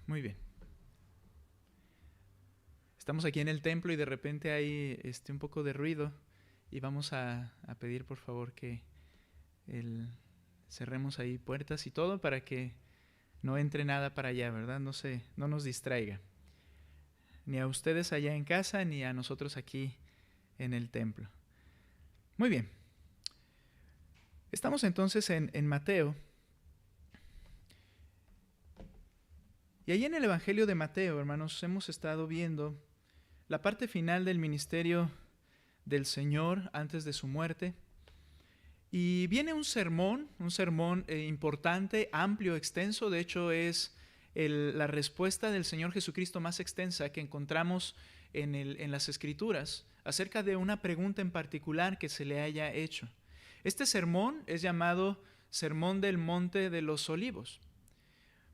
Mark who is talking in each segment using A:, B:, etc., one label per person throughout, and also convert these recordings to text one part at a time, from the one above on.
A: Muy bien. Estamos aquí en el templo y de repente hay un poco de ruido y vamos a pedir por favor que cerremos ahí puertas y todo para que no entre nada para allá, ¿verdad? No nos distraiga. Ni a ustedes allá en casa ni a nosotros aquí en el templo. Muy bien. Estamos entonces en Mateo. Y ahí en el Evangelio de Mateo, hermanos, hemos estado viendo la parte final del ministerio del Señor antes de su muerte. Y viene un sermón importante, amplio, extenso. De hecho, es la respuesta del Señor Jesucristo más extensa que encontramos en las Escrituras acerca de una pregunta en particular que se le haya hecho. Este sermón es llamado Sermón del Monte de los Olivos,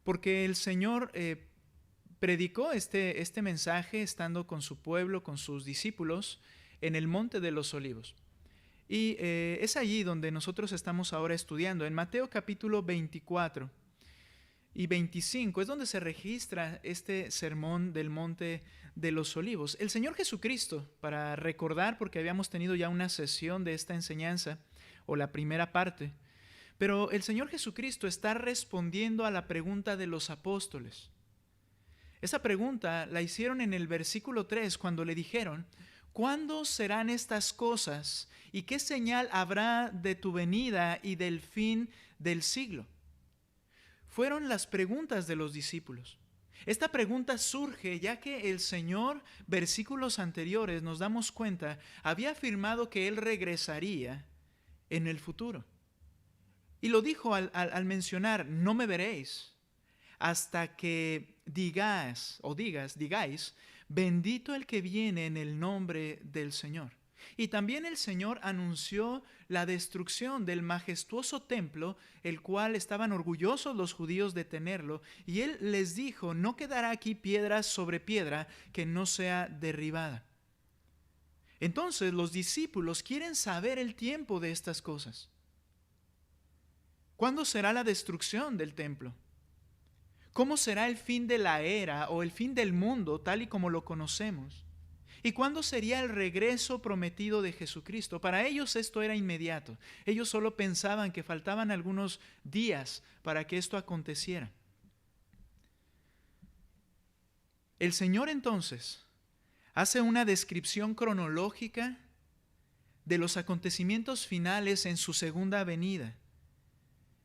A: porque el Señor predicó este mensaje estando con su pueblo, con sus discípulos, en el Monte de los Olivos. Y es allí donde nosotros estamos ahora estudiando. En Mateo capítulo 24 y 25 es donde se registra este sermón del Monte de los Olivos. El Señor Jesucristo, para recordar, porque habíamos tenido ya una sesión de esta enseñanza, o la primera parte, pero el Señor Jesucristo está respondiendo a la pregunta de los apóstoles. Esa pregunta la hicieron en el versículo 3 cuando le dijeron: ¿cuándo serán estas cosas? ¿Y qué señal habrá de tu venida y del fin del siglo? Fueron las preguntas de los discípulos. Esta pregunta surge ya que el Señor, versículos anteriores, nos damos cuenta, había afirmado que Él regresaría en el futuro. Y lo dijo al mencionar: no me veréis hasta que digáis, bendito el que viene en el nombre del Señor. Y también el Señor anunció la destrucción del majestuoso templo, el cual estaban orgullosos los judíos de tenerlo, y Él les dijo: no quedará aquí piedra sobre piedra que no sea derribada. Entonces los discípulos quieren saber el tiempo de estas cosas. ¿Cuándo será la destrucción del templo? ¿Cómo será el fin de la era o el fin del mundo tal y como lo conocemos? ¿Y cuándo sería el regreso prometido de Jesucristo? Para ellos esto era inmediato. Ellos solo pensaban que faltaban algunos días para que esto aconteciera. El Señor entonces hace una descripción cronológica de los acontecimientos finales en su segunda venida.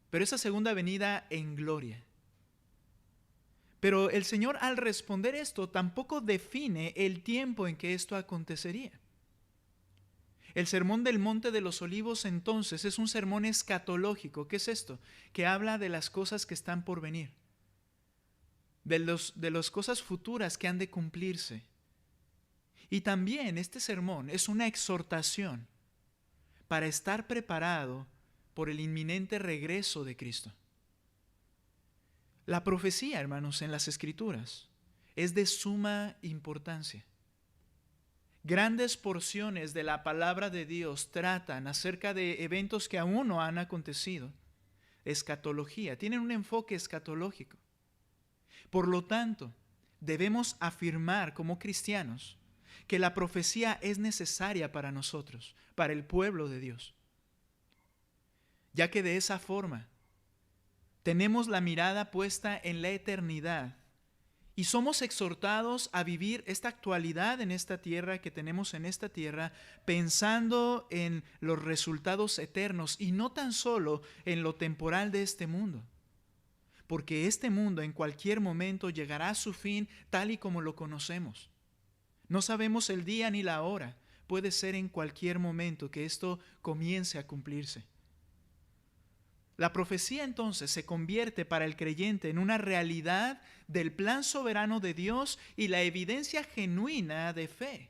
A: Pero esa segunda venida en gloria. Pero el Señor, al responder esto, tampoco define el tiempo en que esto acontecería. El sermón del Monte de los Olivos entonces es un sermón escatológico. ¿Qué es esto? Que habla de las cosas que están por venir, de las cosas futuras que han de cumplirse. Y también este sermón es una exhortación para estar preparado por el inminente regreso de Cristo. La profecía, hermanos, en las Escrituras es de suma importancia. Grandes porciones de la palabra de Dios tratan acerca de eventos que aún no han acontecido. Escatología, tienen un enfoque escatológico. Por lo tanto, debemos afirmar como cristianos que la profecía es necesaria para nosotros, para el pueblo de Dios, ya que de esa forma tenemos la mirada puesta en la eternidad y somos exhortados a vivir esta actualidad en esta tierra que tenemos en esta tierra, pensando en los resultados eternos y no tan solo en lo temporal de este mundo. Porque este mundo en cualquier momento llegará a su fin tal y como lo conocemos. No sabemos el día ni la hora. Puede ser en cualquier momento que esto comience a cumplirse. La profecía entonces se convierte para el creyente en una realidad del plan soberano de Dios y la evidencia genuina de fe,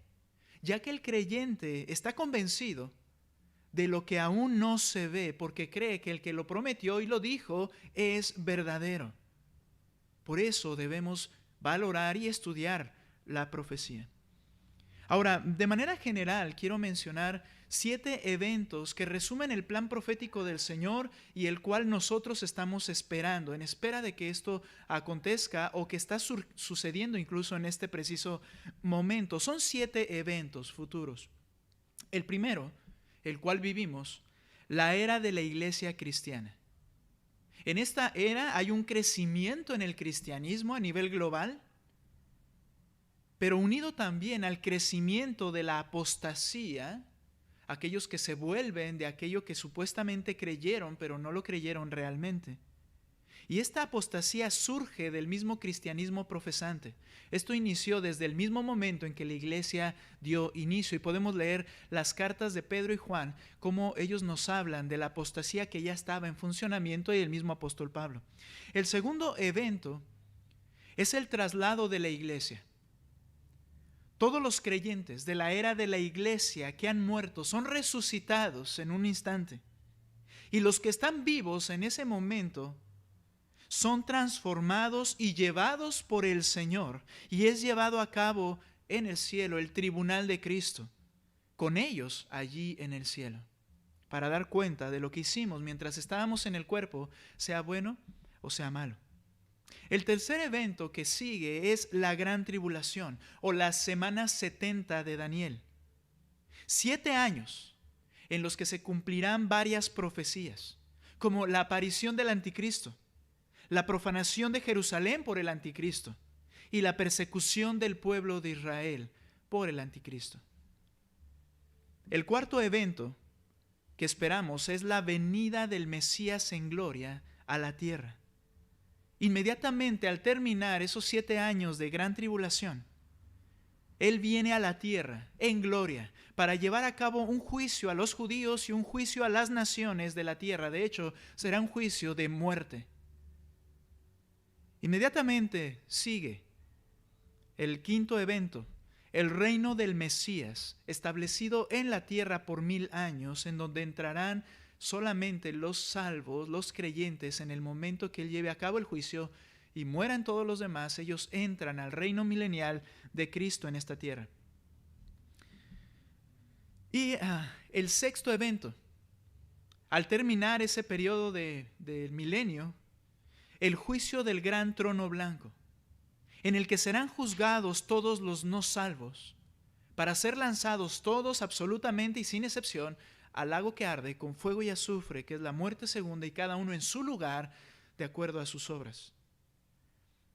A: ya que el creyente está convencido de lo que aún no se ve, porque cree que el que lo prometió y lo dijo es verdadero. Por eso debemos valorar y estudiar la profecía. Ahora, de manera general, quiero mencionar 7 eventos que resumen el plan profético del Señor y el cual nosotros estamos esperando, en espera de que esto acontezca o que está sucediendo incluso en este preciso momento. Son 7 eventos futuros. El primero, el cual vivimos, la era de la iglesia cristiana. En esta era hay un crecimiento en el cristianismo a nivel global, pero unido también al crecimiento de la apostasía, aquellos que se vuelven de aquello que supuestamente creyeron, pero no lo creyeron realmente. Y esta apostasía surge del mismo cristianismo profesante. Esto inició desde el mismo momento en que la iglesia dio inicio, y podemos leer las cartas de Pedro y Juan, cómo ellos nos hablan de la apostasía que ya estaba en funcionamiento, y el mismo apóstol Pablo. El segundo evento es el traslado de la iglesia. Todos los creyentes de la era de la iglesia que han muerto son resucitados en un instante. Y los que están vivos en ese momento son transformados y llevados por el Señor. Y es llevado a cabo en el cielo el tribunal de Cristo, con ellos allí en el cielo, para dar cuenta de lo que hicimos mientras estábamos en el cuerpo, sea bueno o sea malo. El tercer evento que sigue es la gran tribulación o las semanas 70 de Daniel. 7 años en los que se cumplirán varias profecías, como la aparición del anticristo, la profanación de Jerusalén por el anticristo y la persecución del pueblo de Israel por el anticristo. El cuarto evento que esperamos es la venida del Mesías en gloria a la tierra. Inmediatamente al terminar esos 7 años de gran tribulación, Él viene a la tierra en gloria para llevar a cabo un juicio a los judíos y un juicio a las naciones de la tierra. De hecho, será un juicio de muerte. Inmediatamente sigue el quinto evento, el reino del Mesías, establecido en la tierra por 1000 años, en donde entrarán solamente los salvos, los creyentes. En el momento que Él lleve a cabo el juicio y mueran todos los demás, ellos entran al reino milenial de Cristo en esta tierra. Y el sexto evento, al terminar ese periodo del milenio, el juicio del gran trono blanco, en el que serán juzgados todos los no salvos, para ser lanzados todos absolutamente y sin excepción al lago que arde con fuego y azufre, que es la muerte segunda, y cada uno en su lugar de acuerdo a sus obras.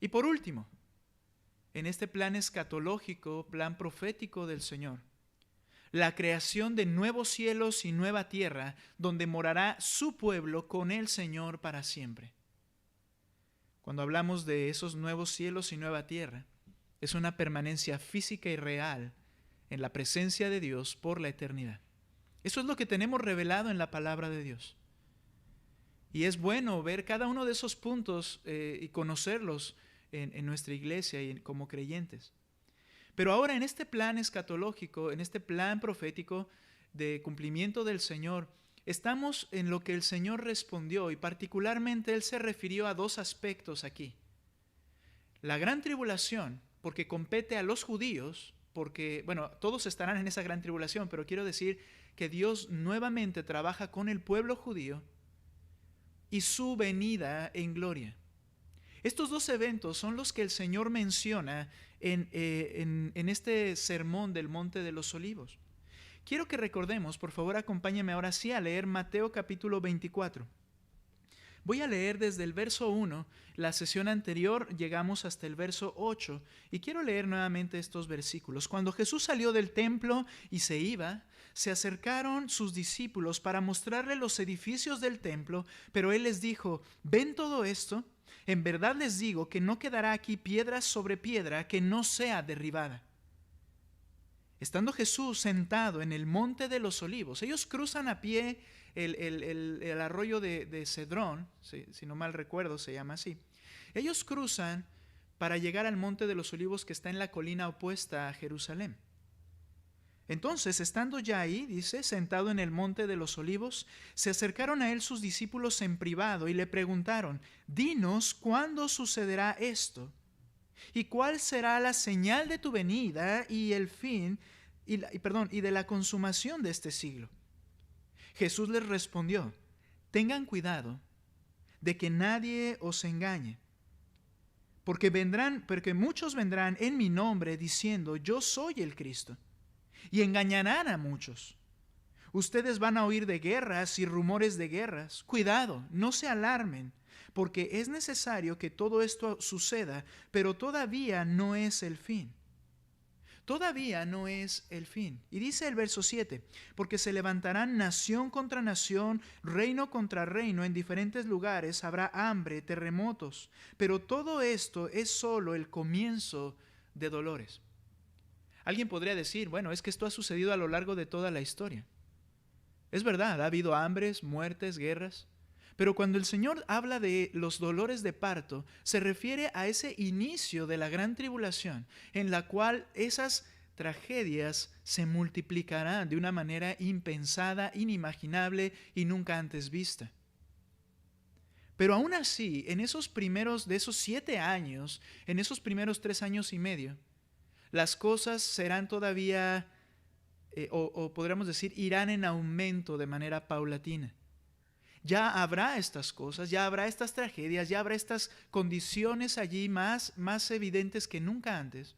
A: Y por último, en este plan escatológico, plan profético del Señor, la creación de nuevos cielos y nueva tierra, donde morará su pueblo con el Señor para siempre. Cuando hablamos de esos nuevos cielos y nueva tierra, es una permanencia física y real en la presencia de Dios por la eternidad. Eso es lo que tenemos revelado en la palabra de Dios. Y es bueno ver cada uno de esos puntos y conocerlos en nuestra iglesia y como creyentes. Pero ahora en este plan escatológico, en este plan profético de cumplimiento del Señor, estamos en lo que el Señor respondió, y particularmente Él se refirió a 2 aspectos aquí. La gran tribulación, porque compete a los judíos, porque, bueno, todos estarán en esa gran tribulación, pero quiero decir que Dios nuevamente trabaja con el pueblo judío, y su venida en gloria. Estos 2 eventos son los que el Señor menciona en este sermón del Monte de los Olivos. Quiero que recordemos, por favor, acompáñame ahora sí a leer Mateo capítulo 24. Voy a leer desde el verso 1, la sesión anterior llegamos hasta el verso 8, y quiero leer nuevamente estos versículos. Cuando Jesús salió del templo y se iba, se acercaron sus discípulos para mostrarle los edificios del templo, pero Él les dijo: ¿ven todo esto? En verdad les digo que no quedará aquí piedra sobre piedra que no sea derribada. Estando Jesús sentado en el Monte de los Olivos, ellos cruzan a pie el arroyo de Cedrón, si no mal recuerdo se llama así. Ellos cruzan para llegar al Monte de los Olivos, que está en la colina opuesta a Jerusalén. Entonces, estando ya ahí, dice, sentado en el Monte de los Olivos, se acercaron a él sus discípulos en privado y le preguntaron: dinos, ¿cuándo sucederá esto? ¿Y cuál será la señal de tu venida y el fin y de la consumación de este siglo. Jesús les respondió: tengan cuidado de que nadie os engañe, porque muchos vendrán en mi nombre diciendo: yo soy el Cristo, y engañarán a muchos. Ustedes van a oír de guerras y rumores de guerras. Cuidado, no se alarmen, porque es necesario que todo esto suceda, pero todavía no es el fin. Todavía no es el fin. Y dice el verso 7, porque se levantarán nación contra nación, reino contra reino, en diferentes lugares habrá hambre, terremotos, pero todo esto es solo el comienzo de dolores. Alguien podría decir, bueno, es que esto ha sucedido a lo largo de toda la historia. Es verdad, ha habido hambres, muertes, guerras, pero cuando el Señor habla de los dolores de parto, se refiere a ese inicio de la gran tribulación, en la cual esas tragedias se multiplicarán de una manera impensada, inimaginable y nunca antes vista. Pero aún así, en esos primeros, de esos 7 años, en esos primeros 3 años y medio, las cosas serán todavía, o podríamos decir, irán en aumento de manera paulatina. Ya habrá estas cosas, ya habrá estas tragedias, ya habrá estas condiciones allí más evidentes que nunca antes,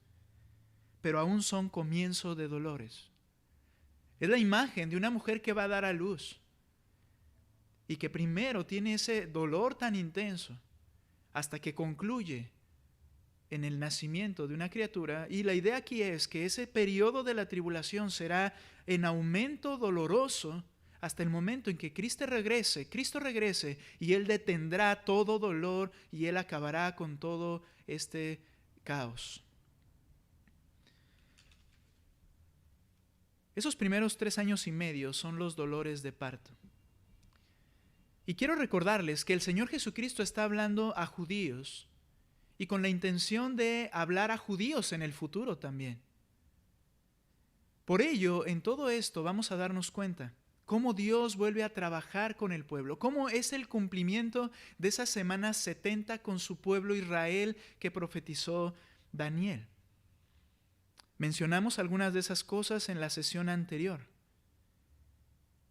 A: pero aún son comienzo de dolores. Es la imagen de una mujer que va a dar a luz y que primero tiene ese dolor tan intenso hasta que concluye en el nacimiento de una criatura. Y la idea aquí es que ese periodo de la tribulación será en aumento doloroso hasta el momento en que Cristo regrese y Él detendrá todo dolor y Él acabará con todo este caos. Esos primeros 3 años y medio son los dolores de parto. Y quiero recordarles que el Señor Jesucristo está hablando a judíos y con la intención de hablar a judíos en el futuro también. Por ello, en todo esto vamos a darnos cuenta cómo Dios vuelve a trabajar con el pueblo, cómo es el cumplimiento de esas semanas 70 con su pueblo Israel que profetizó Daniel. Mencionamos algunas de esas cosas en la sesión anterior.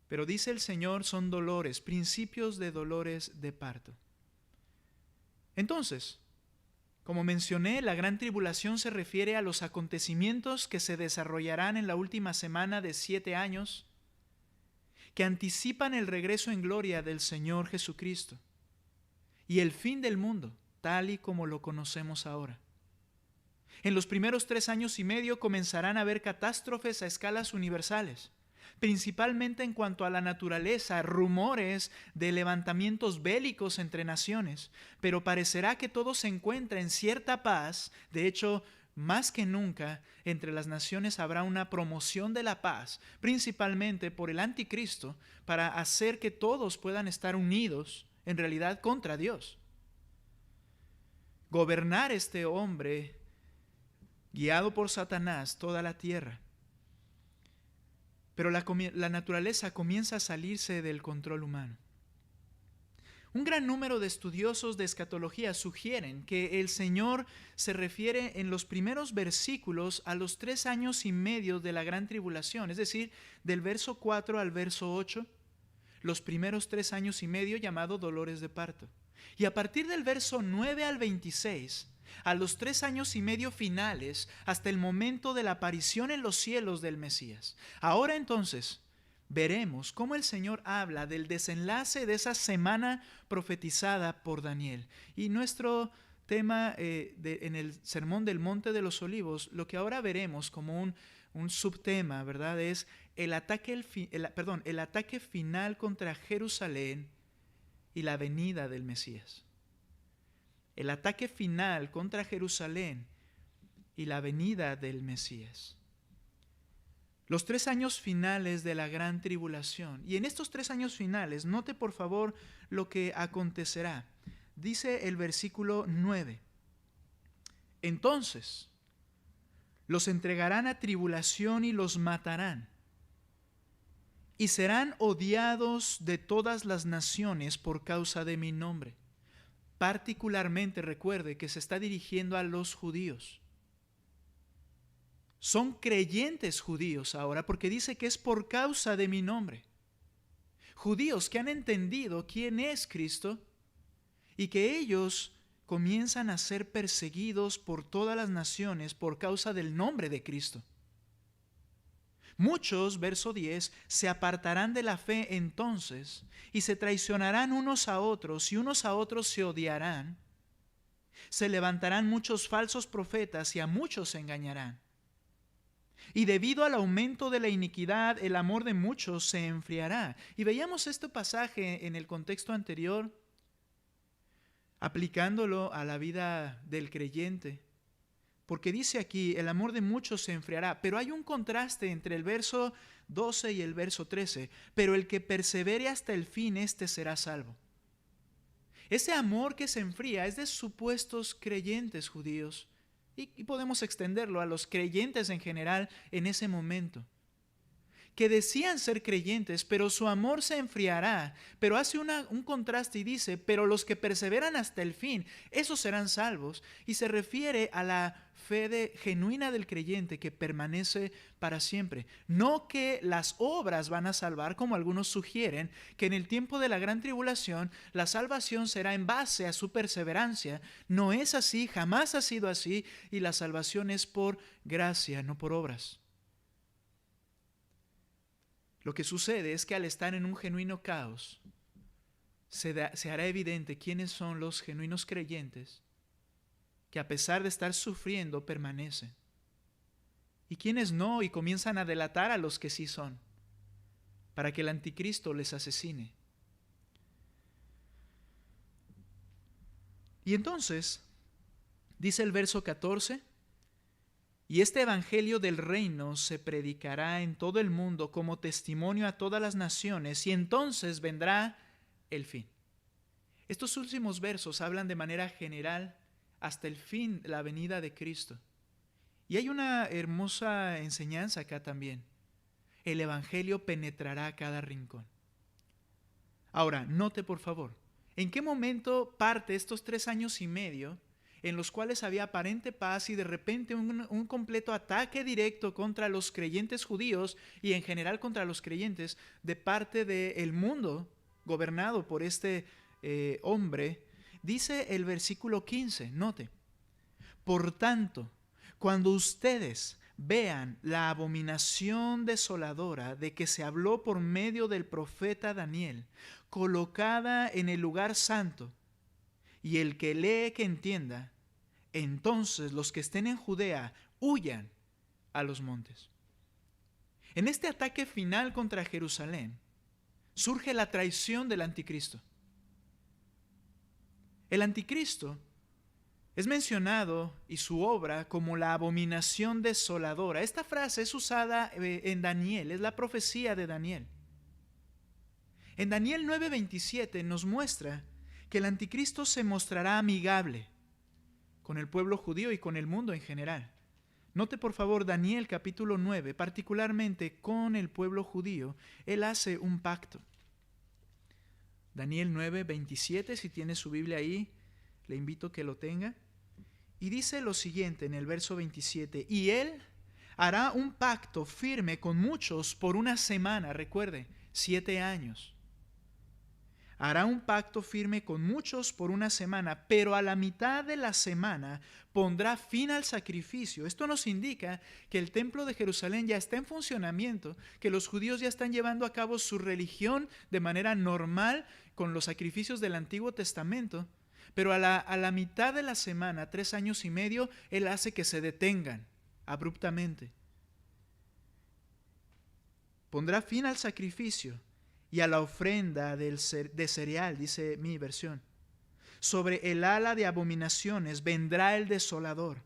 A: Pero dice el Señor, son dolores, principios de dolores de parto. Entonces, como mencioné, la gran tribulación se refiere a los acontecimientos que se desarrollarán en la última semana de 7 años, que anticipan el regreso en gloria del Señor Jesucristo y el fin del mundo, tal y como lo conocemos ahora. En los primeros 3 años y medio comenzarán a haber catástrofes a escalas universales, principalmente en cuanto a la naturaleza, rumores de levantamientos bélicos entre naciones, pero parecerá que todo se encuentra en cierta paz. De hecho, más que nunca, entre las naciones habrá una promoción de la paz, principalmente por el anticristo, para hacer que todos puedan estar unidos, en realidad, contra Dios. Gobernar este hombre, guiado por Satanás, toda la tierra. Pero la naturaleza comienza a salirse del control humano. Un gran número de estudiosos de escatología sugieren que el Señor se refiere en los primeros versículos a los 3 años y medio de la gran tribulación, es decir, del verso 4 al verso 8, los primeros 3 años y medio llamados dolores de parto. Y a partir del verso 9 al 26, a los 3 años y medio finales, hasta el momento de la aparición en los cielos del Mesías. Ahora entonces veremos cómo el Señor habla del desenlace de esa semana profetizada por Daniel. Y nuestro tema en el Sermón del Monte de los Olivos, lo que ahora veremos como un subtema, ¿verdad? Es el ataque final contra Jerusalén y la venida del Mesías. El ataque final contra Jerusalén y la venida del Mesías. Los 3 años finales de la gran tribulación. Y en estos 3 años finales, note por favor lo que acontecerá. Dice el versículo 9. Entonces, los entregarán a tribulación y los matarán. Y serán odiados de todas las naciones por causa de mi nombre. Particularmente recuerde que se está dirigiendo a los judíos. Son creyentes judíos ahora, porque dice que es por causa de mi nombre. Judíos que han entendido quién es Cristo y que ellos comienzan a ser perseguidos por todas las naciones por causa del nombre de Cristo. Muchos, verso 10, se apartarán de la fe entonces y se traicionarán unos a otros y unos a otros se odiarán. Se levantarán muchos falsos profetas y a muchos se engañarán. Y debido al aumento de la iniquidad, el amor de muchos se enfriará. Y veíamos este pasaje en el contexto anterior, aplicándolo a la vida del creyente. Porque dice aquí, el amor de muchos se enfriará. Pero hay un contraste entre el verso 12 y el verso 13. Pero el que persevere hasta el fin, éste será salvo. Ese amor que se enfría es de supuestos creyentes judíos. Y podemos extenderlo a los creyentes en general en ese momento. Que decían ser creyentes, pero su amor se enfriará. Pero hace un contraste y dice, pero los que perseveran hasta el fin, esos serán salvos. Y se refiere a la fe genuina del creyente que permanece para siempre. No que las obras van a salvar, como algunos sugieren, que en el tiempo de la gran tribulación la salvación será en base a su perseverancia. No es así, jamás ha sido así, y la salvación es por gracia, no por obras. Lo que sucede es que al estar en un genuino caos, se hará evidente quiénes son los genuinos creyentes que a pesar de estar sufriendo permanecen. Y quiénes no, y comienzan a delatar a los que sí son, para que el anticristo les asesine. Y entonces, dice el verso 14, y este evangelio del reino se predicará en todo el mundo como testimonio a todas las naciones, y entonces vendrá el fin. Estos últimos versos hablan de manera general hasta el fin, la venida de Cristo. Y hay una hermosa enseñanza acá también. El evangelio penetrará a cada rincón. Ahora, note por favor, ¿en qué momento parte estos 3 años y medio en los cuales había aparente paz y de repente un completo ataque directo contra los creyentes judíos y en general contra los creyentes de parte del mundo gobernado por este hombre? Dice el versículo 15, note, por tanto, cuando ustedes vean la abominación desoladora de que se habló por medio del profeta Daniel, colocada en el lugar santo, y el que lee que entienda, entonces los que estén en Judea huyan a los montes. En este ataque final contra Jerusalén surge la traición del anticristo. El anticristo es mencionado y su obra como la abominación desoladora. Esta frase es usada en Daniel, es la profecía de Daniel. En Daniel 9:27 nos muestra que el anticristo se mostrará amigable con el pueblo judío y con el mundo en general. Note por favor Daniel capítulo 9, particularmente con el pueblo judío, él hace un pacto. Daniel 9:27, si tiene su Biblia ahí, le invito a que lo tenga. Y dice lo siguiente en el verso 27, y él hará un pacto firme con muchos por una semana, recuerde, 7 años. Hará un pacto firme con muchos por una semana, pero a la mitad de la semana pondrá fin al sacrificio. Esto nos indica que el templo de Jerusalén ya está en funcionamiento, que los judíos ya están llevando a cabo su religión de manera normal con los sacrificios del Antiguo Testamento, pero a la mitad de la semana, 3 años y medio, él hace que se detengan abruptamente. Pondrá fin al sacrificio y a la ofrenda de cereal, dice mi versión. Sobre el ala de abominaciones vendrá el desolador,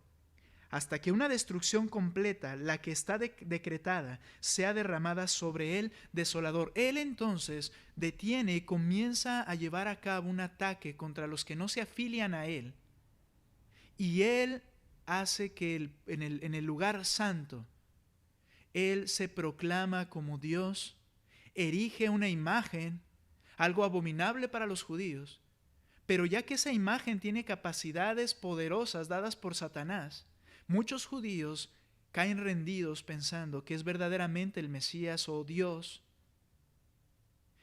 A: hasta que una destrucción completa, la que está decretada, sea derramada sobre el desolador. Él entonces detiene y comienza a llevar a cabo un ataque contra los que no se afilian a él. Y él hace que en el lugar santo, él se proclama como Dios, erige una imagen, algo abominable para los judíos, pero ya que esa imagen tiene capacidades poderosas dadas por Satanás, muchos judíos caen rendidos pensando que es verdaderamente el Mesías o Dios.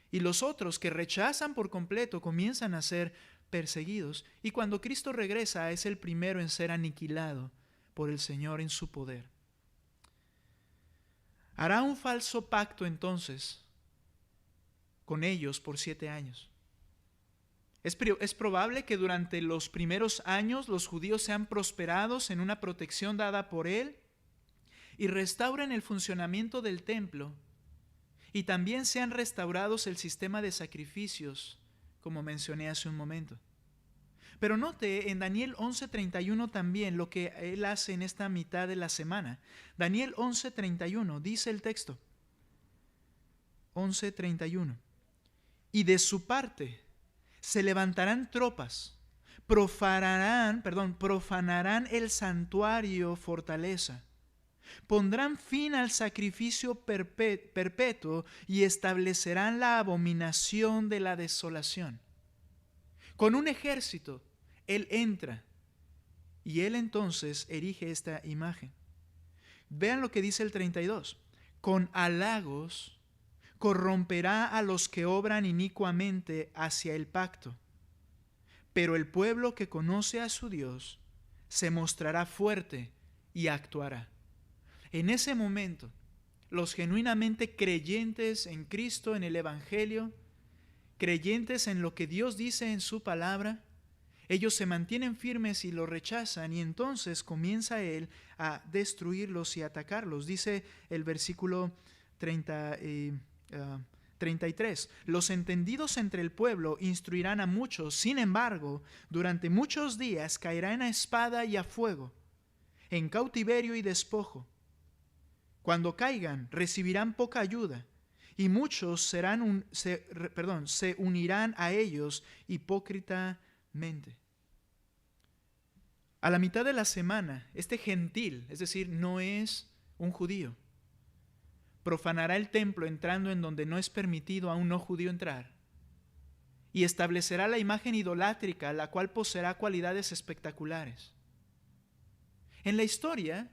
A: Y los otros que rechazan por completo comienzan a ser perseguidos. Y cuando Cristo regresa es el primero en ser aniquilado por el Señor en su poder. Hará un falso pacto entonces con ellos por 7 años. Es probable que durante los primeros años los judíos sean prosperados en una protección dada por Él y restauren el funcionamiento del templo y también sean restaurados el sistema de sacrificios, como mencioné hace un momento. Pero note en Daniel 11:31 también lo que Él hace en esta mitad de la semana. Daniel 11:31 dice el texto, 11:31, y de su parte se levantarán tropas, profanarán el santuario fortaleza, pondrán fin al sacrificio perpetuo y establecerán la abominación de la desolación. Con un ejército, Él entra y Él entonces erige esta imagen. Vean lo que dice el 32. Con halagos corromperá a los que obran inicuamente hacia el pacto. Pero el pueblo que conoce a su Dios se mostrará fuerte y actuará. En ese momento, los genuinamente creyentes en Cristo, en el Evangelio, creyentes en lo que Dios dice en su palabra, ellos se mantienen firmes y lo rechazan, y entonces comienza Él a destruirlos y atacarlos. Dice el versículo 33, los entendidos entre el pueblo instruirán a muchos, sin embargo, durante muchos días caerán a espada y a fuego, en cautiverio y despojo. Cuando caigan, recibirán poca ayuda, y muchos se unirán a ellos hipócritamente. A la mitad de la semana, este gentil, es decir, no es un judío, profanará el templo entrando en donde no es permitido a un no judío entrar, y establecerá la imagen idolátrica, la cual poseerá cualidades espectaculares. En la historia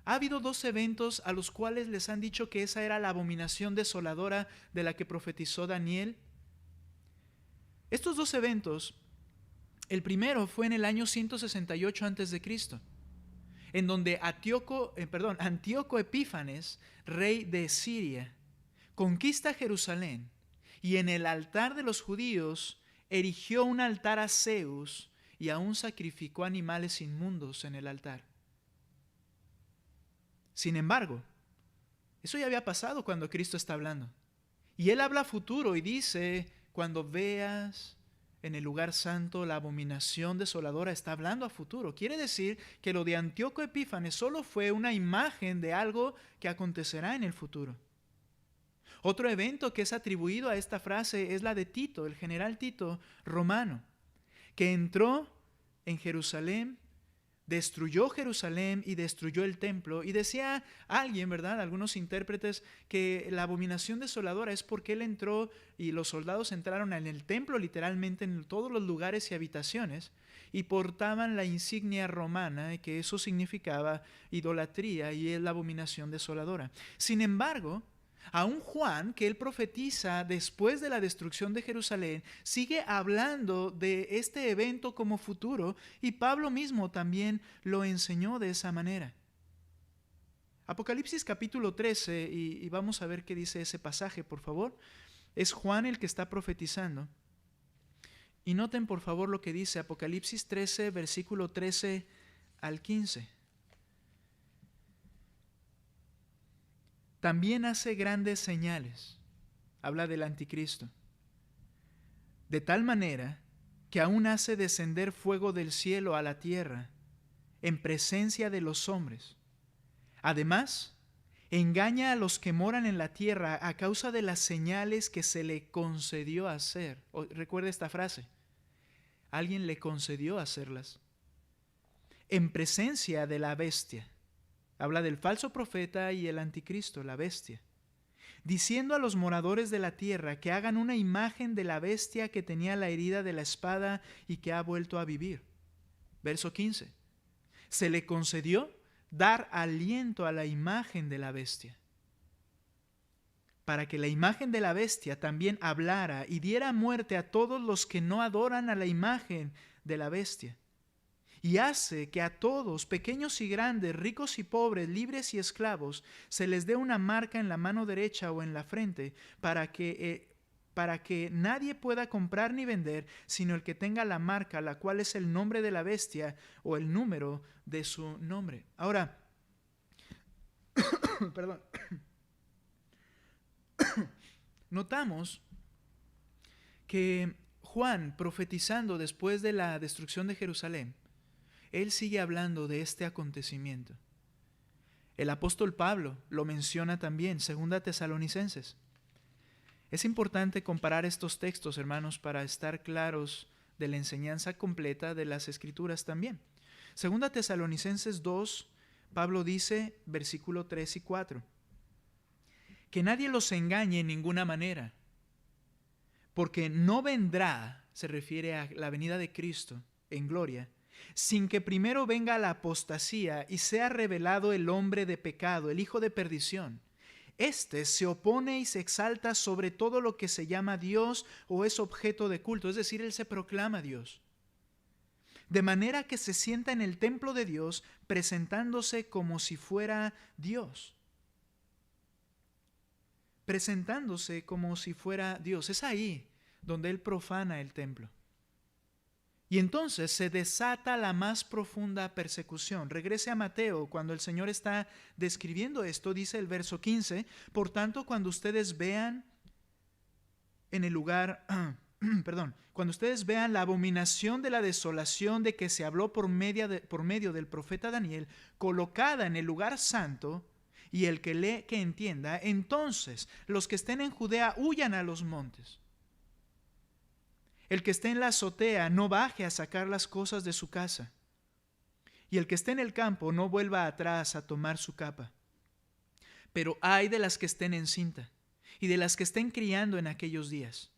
A: ha habido 2 eventos a los cuales les han dicho que esa era la abominación desoladora de la que profetizó Daniel. Estos 2 eventos, el primero fue en el año 168 a.C., en donde Antíoco Epífanes, rey de Siria, conquista Jerusalén y en el altar de los judíos erigió un altar a Zeus y aún sacrificó animales inmundos en el altar. Sin embargo, eso ya había pasado cuando Cristo está hablando. Y Él habla futuro y dice, cuando veas en el lugar santo la abominación desoladora, está hablando a futuro. Quiere decir que lo de Antíoco Epífanes solo fue una imagen de algo que acontecerá en el futuro. Otro evento que es atribuido a esta frase es la de Tito, el general Tito romano, que entró en Jerusalén, destruyó Jerusalén y destruyó el templo. Y decía alguien, ¿verdad? Algunos intérpretes, que la abominación desoladora es porque él entró y los soldados entraron en el templo, literalmente en todos los lugares y habitaciones, y portaban la insignia romana, que eso significaba idolatría, y es la abominación desoladora. Sin embargo, aún Juan, que él profetiza después de la destrucción de Jerusalén, sigue hablando de este evento como futuro, y Pablo mismo también lo enseñó de esa manera. Apocalipsis capítulo 13, y vamos a ver qué dice ese pasaje, por favor. Es Juan el que está profetizando. Y noten por favor lo que dice Apocalipsis 13, versículo 13 al 15. También hace grandes señales, habla del anticristo, de tal manera que aún hace descender fuego del cielo a la tierra en presencia de los hombres. Además, engaña a los que moran en la tierra a causa de las señales que se le concedió hacer. Recuerda esta frase, alguien le concedió hacerlas. En presencia de la bestia. Habla del falso profeta y el anticristo, la bestia, diciendo a los moradores de la tierra que hagan una imagen de la bestia que tenía la herida de la espada y que ha vuelto a vivir. Verso 15. Se le concedió dar aliento a la imagen de la bestia, para que la imagen de la bestia también hablara y diera muerte a todos los que no adoran a la imagen de la bestia. Y hace que a todos, pequeños y grandes, ricos y pobres, libres y esclavos, se les dé una marca en la mano derecha o en la frente, para que nadie pueda comprar ni vender, sino el que tenga la marca, la cual es el nombre de la bestia o el número de su nombre. Ahora, perdón. Notamos que Juan, profetizando después de la destrucción de Jerusalén, él sigue hablando de este acontecimiento. El apóstol Pablo lo menciona también, 2 Tesalonicenses. Es importante comparar estos textos, hermanos, para estar claros de la enseñanza completa de las Escrituras también. 2 Tesalonicenses 2, Pablo dice, versículo 3 y 4, que nadie los engañe en ninguna manera, porque no vendrá, se refiere a la venida de Cristo en gloria, sin que primero venga la apostasía y sea revelado el hombre de pecado, el hijo de perdición. Este se opone y se exalta sobre todo lo que se llama Dios o es objeto de culto, es decir, él se proclama Dios. De manera que se sienta en el templo de Dios presentándose como si fuera Dios. Presentándose como si fuera Dios. Es ahí donde él profana el templo. Y entonces se desata la más profunda persecución. Regrese a Mateo, cuando el Señor está describiendo esto, dice el verso 15, por tanto, cuando ustedes vean en el lugar, cuando ustedes vean la abominación de la desolación de que se habló por medio del profeta Daniel, colocada en el lugar santo, y el que lee que entienda, entonces los que estén en Judea huyan a los montes. El que esté en la azotea no baje a sacar las cosas de su casa, y el que esté en el campo no vuelva atrás a tomar su capa. Pero ay de las que estén encinta y de las que estén criando en aquellos días.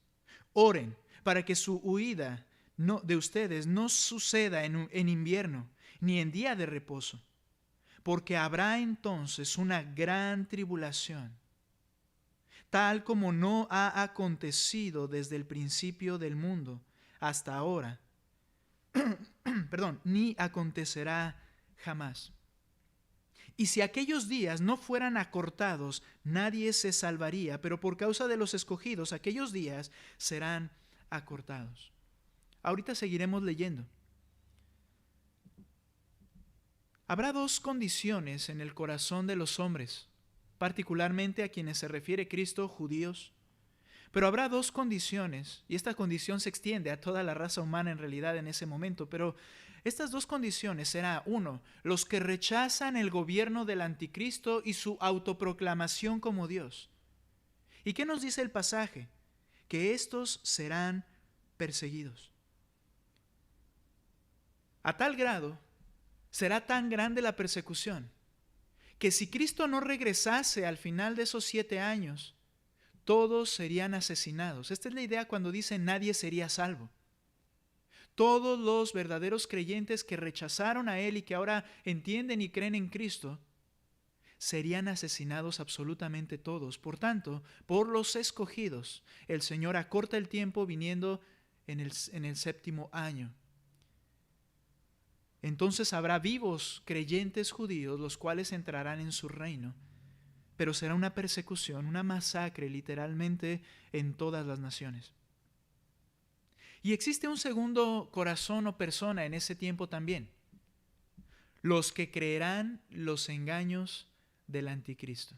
A: Oren para que su huida de ustedes no suceda en invierno ni en día de reposo, porque habrá entonces una gran tribulación, tal como no ha acontecido desde el principio del mundo hasta ahora, ni acontecerá jamás. Y si aquellos días no fueran acortados, nadie se salvaría, pero por causa de los escogidos, aquellos días serán acortados. Ahorita seguiremos leyendo. Habrá dos condiciones en el corazón de los hombres, particularmente a quienes se refiere Cristo, judíos. Pero habrá dos condiciones, y esta condición se extiende a toda la raza humana en realidad en ese momento, pero estas dos condiciones serán, uno, los que rechazan el gobierno del anticristo y su autoproclamación como Dios. ¿Y qué nos dice el pasaje? Que estos serán perseguidos. A tal grado, será tan grande la persecución, que si Cristo no regresase al final de esos 7 años, todos serían asesinados. Esta es la idea cuando dice nadie sería salvo. Todos los verdaderos creyentes que rechazaron a Él y que ahora entienden y creen en Cristo, serían asesinados absolutamente todos. Por tanto, por los escogidos, el Señor acorta el tiempo viniendo en el 7º año. Entonces habrá vivos creyentes judíos, los cuales entrarán en su reino. Pero será una persecución, una masacre literalmente en todas las naciones. Y existe un segundo corazón o persona en ese tiempo también. Los que creerán los engaños del anticristo.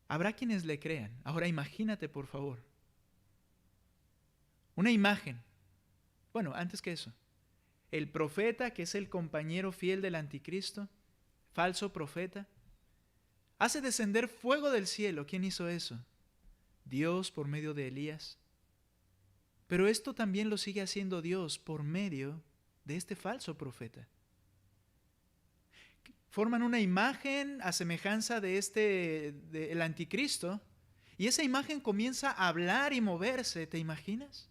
A: Habrá quienes le crean. Ahora imagínate, por favor, una imagen. Bueno, antes que eso, el profeta, que es el compañero fiel del anticristo, falso profeta, hace descender fuego del cielo. ¿Quién hizo eso? Dios por medio de Elías. Pero esto también lo sigue haciendo Dios por medio de este falso profeta. Forman una imagen a semejanza del anticristo, y esa imagen comienza a hablar y moverse. ¿Te imaginas?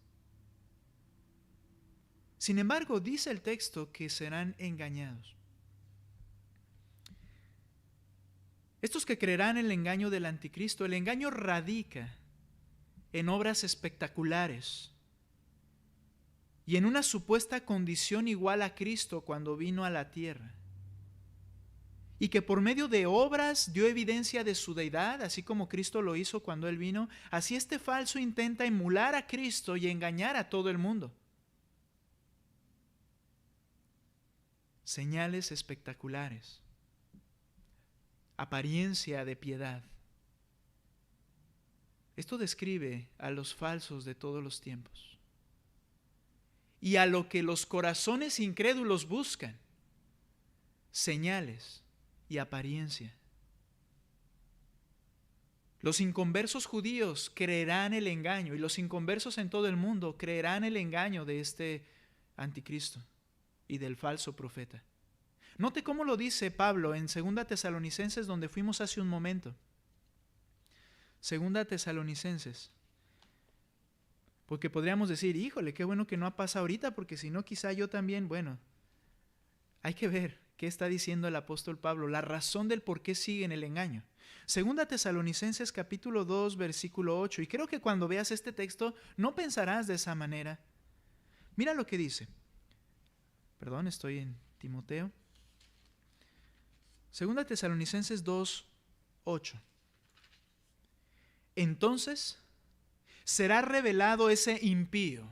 A: Sin embargo, dice el texto que serán engañados. Estos que creerán en el engaño del anticristo, el engaño radica en obras espectaculares y en una supuesta condición igual a Cristo cuando vino a la tierra, y que por medio de obras dio evidencia de su deidad, así como Cristo lo hizo cuando Él vino. Así este falso intenta emular a Cristo y engañar a todo el mundo. Señales espectaculares, apariencia de piedad. Esto describe a los falsos de todos los tiempos y a lo que los corazones incrédulos buscan: señales y apariencia. Los inconversos judíos creerán el engaño, y los inconversos en todo el mundo creerán el engaño de este anticristo y del falso profeta. Note cómo lo dice Pablo en 2 Tesalonicenses, donde fuimos hace un momento. 2 Tesalonicenses. Porque podríamos decir, híjole, qué bueno que no pasa ahorita, porque si no quizá yo también. Bueno, hay que ver qué está diciendo el apóstol Pablo, la razón del por qué siguen el engaño. 2 Tesalonicenses capítulo 2 versículo 8. Y creo que cuando veas este texto no pensarás de esa manera. Mira lo que dice. Perdón, estoy en Timoteo. 2 Tesalonicenses 2, 8. Entonces será revelado ese impío,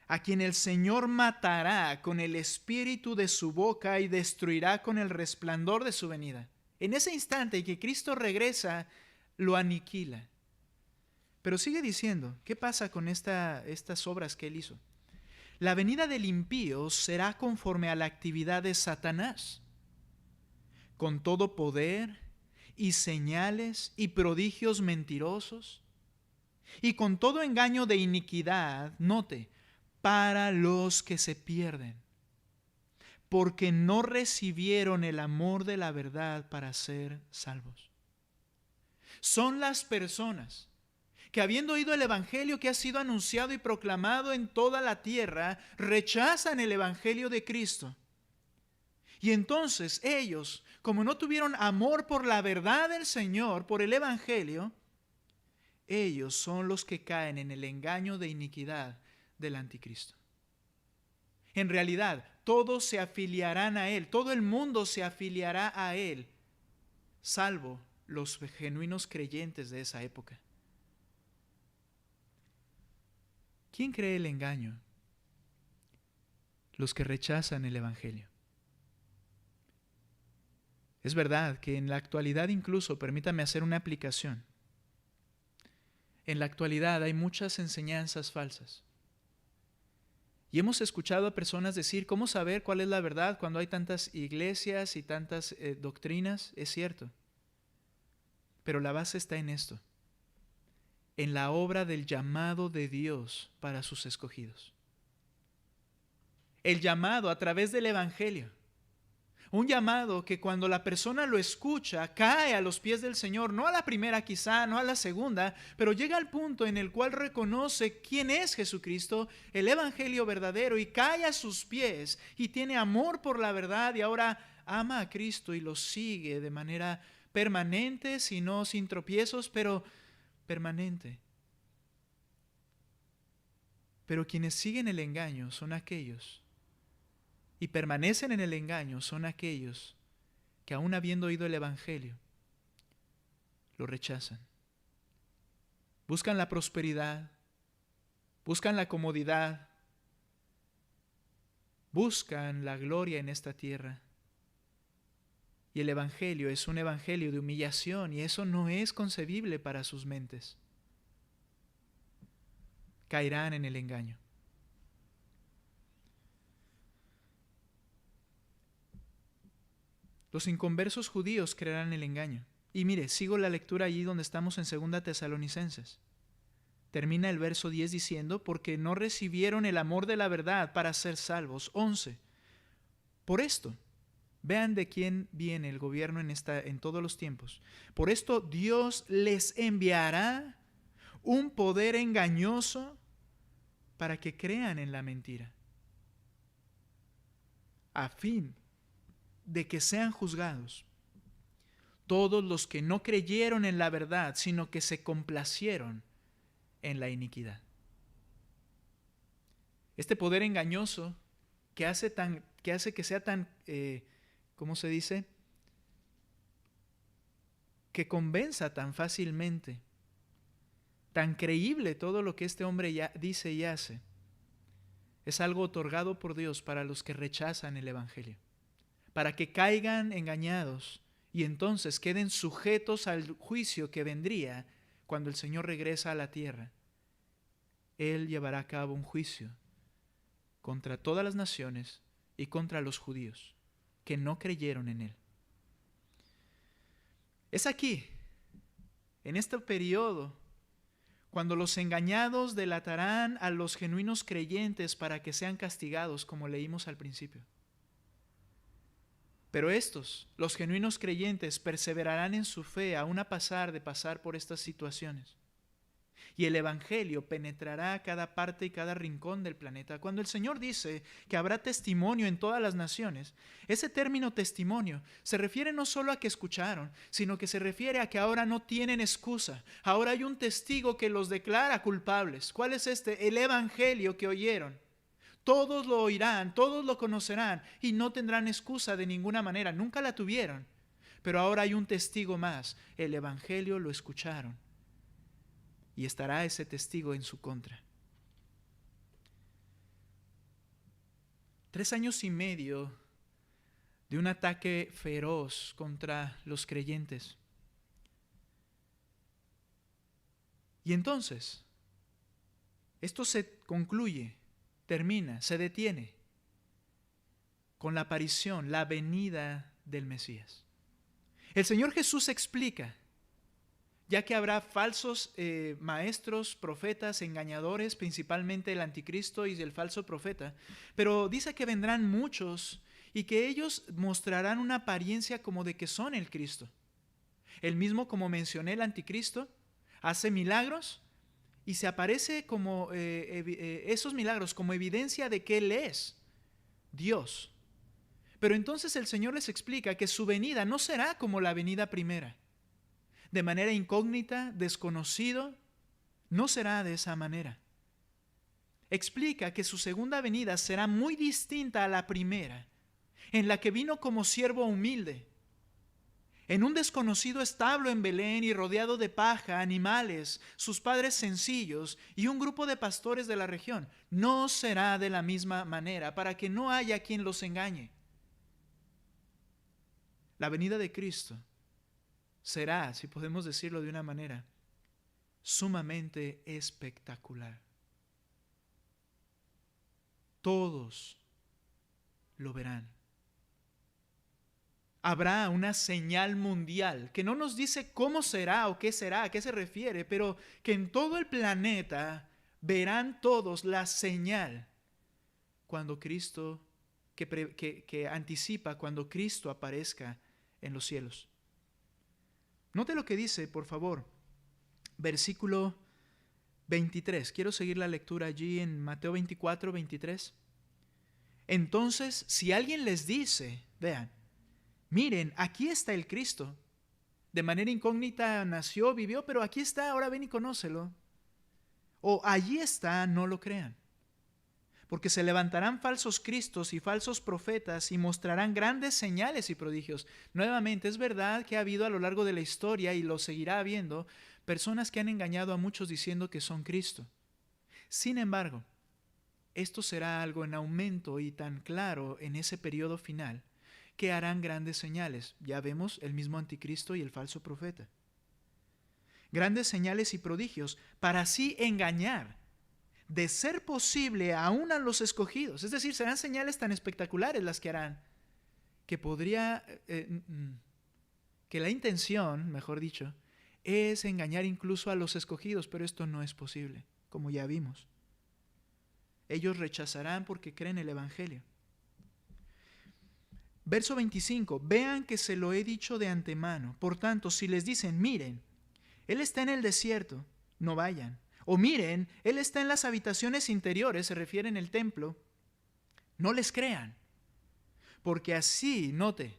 A: a quien el Señor matará con el espíritu de su boca y destruirá con el resplandor de su venida. En ese instante que Cristo regresa, lo aniquila. Pero sigue diciendo, ¿qué pasa con estas obras que Él hizo? La venida del impío será conforme a la actividad de Satanás, con todo poder y señales y prodigios mentirosos, y con todo engaño de iniquidad, note, para los que se pierden, porque no recibieron el amor de la verdad para ser salvos. Son las personas que, habiendo oído el evangelio que ha sido anunciado y proclamado en toda la tierra, rechazan el evangelio de Cristo. Y entonces ellos, como no tuvieron amor por la verdad del Señor, por el evangelio, ellos son los que caen en el engaño de iniquidad del anticristo. En realidad, todos se afiliarán a él, todo el mundo se afiliará a él, salvo los genuinos creyentes de esa época. ¿Quién cree el engaño? Los que rechazan el evangelio. Es verdad que en la actualidad, incluso, permítame hacer una aplicación, en la actualidad hay muchas enseñanzas falsas. Y hemos escuchado a personas decir, ¿cómo saber cuál es la verdad cuando hay tantas iglesias y tantas doctrinas? Es cierto. Pero la base está en esto, en la obra del llamado de Dios para sus escogidos. El llamado a través del evangelio. Un llamado que cuando la persona lo escucha, cae a los pies del Señor, no a la primera quizá, no a la segunda, pero llega al punto en el cual reconoce quién es Jesucristo, el evangelio verdadero, y cae a sus pies y tiene amor por la verdad y ahora ama a Cristo y lo sigue de manera permanente, si no sin tropiezos, pero permanente. Pero quienes siguen el engaño son aquellos y permanecen en el engaño son aquellos que, aun habiendo oído el evangelio, lo rechazan. Buscan la prosperidad, buscan la comodidad, buscan la gloria en esta tierra. Y el evangelio es un evangelio de humillación, y eso no es concebible para sus mentes. Caerán en el engaño. Los inconversos judíos creerán el engaño. Y mire, sigo la lectura allí donde estamos en 2 Tesalonicenses. Termina el verso 10 diciendo, porque no recibieron el amor de la verdad para ser salvos. 11. Por esto, vean de quién viene el gobierno en todos los tiempos. Por esto Dios les enviará un poder engañoso para que crean en la mentira, a fin de que sean juzgados todos los que no creyeron en la verdad, sino que se complacieron en la iniquidad. Este poder engañoso que hace que sea tan, ¿cómo se dice? Que convenza tan fácilmente, tan creíble todo lo que este hombre ya dice y hace, es algo otorgado por Dios para los que rechazan el Evangelio, para que caigan engañados y entonces queden sujetos al juicio que vendría cuando el Señor regresa a la tierra. Él llevará a cabo un juicio contra todas las naciones y contra los judíos que no creyeron en Él. Es aquí, en este periodo, cuando los engañados delatarán a los genuinos creyentes para que sean castigados, como leímos al principio. Pero estos, los genuinos creyentes, perseverarán en su fe aún a pasar de pasar por estas situaciones. Y el Evangelio penetrará a cada parte y cada rincón del planeta. Cuando el Señor dice que habrá testimonio en todas las naciones, ese término testimonio se refiere no solo a que escucharon, sino que se refiere a que ahora no tienen excusa. Ahora hay un testigo que los declara culpables. ¿Cuál es este? El Evangelio que oyeron. Todos lo oirán, todos lo conocerán y no tendrán excusa de ninguna manera. Nunca la tuvieron. Pero ahora hay un testigo más. El Evangelio lo escucharon. Y estará ese testigo en su contra. 3 años y medio de un ataque feroz contra los creyentes. Y entonces, esto se concluye, termina, se detiene con la aparición, la venida del Mesías. El Señor Jesús explica, ya que habrá falsos maestros, profetas, engañadores, principalmente el anticristo y el falso profeta, pero dice que vendrán muchos y que ellos mostrarán una apariencia como de que son el Cristo. El mismo, como mencioné, el anticristo hace milagros y se aparece como esos milagros como evidencia de que Él es Dios. Pero entonces el Señor les explica que su venida no será como la venida primera. De manera incógnita, desconocido, no será de esa manera. Explica que su segunda venida será muy distinta a la primera, en la que vino como siervo humilde, en un desconocido establo en Belén y rodeado de paja, animales, sus padres sencillos y un grupo de pastores de la región. No será de la misma manera, para que no haya quien los engañe. La venida de Cristo será, si podemos decirlo de una manera, sumamente espectacular. Todos lo verán. Habrá una señal mundial que no nos dice cómo será o qué será, a qué se refiere, pero que en todo el planeta verán todos la señal cuando Cristo, que anticipa cuando Cristo aparezca en los cielos. Note lo que dice, por favor, versículo 23. Quiero seguir la lectura allí en Mateo 24, 23. Entonces, si alguien les dice, vean, miren, aquí está el Cristo. De manera incógnita nació, vivió, pero aquí está, ahora ven y conócelo. O allí está, no lo crean. Porque se levantarán falsos cristos y falsos profetas y mostrarán grandes señales y prodigios. Nuevamente, es verdad que ha habido a lo largo de la historia, y lo seguirá habiendo, personas que han engañado a muchos diciendo que son Cristo. Sin embargo, esto será algo en aumento y tan claro en ese periodo final, que harán grandes señales. Ya vemos el mismo anticristo y el falso profeta. Grandes señales y prodigios para así engañar, de ser posible, aún a los escogidos. Es decir, serán señales tan espectaculares las que harán, que podría, que la intención, mejor dicho, es engañar incluso a los escogidos, pero esto no es posible, como ya vimos. Ellos rechazarán porque creen el Evangelio. Verso 25, vean que se lo he dicho de antemano. Por tanto, si les dicen, miren, Él está en el desierto, no vayan. O miren, Él está en las habitaciones interiores, se refiere en el templo, no les crean. porque así, note,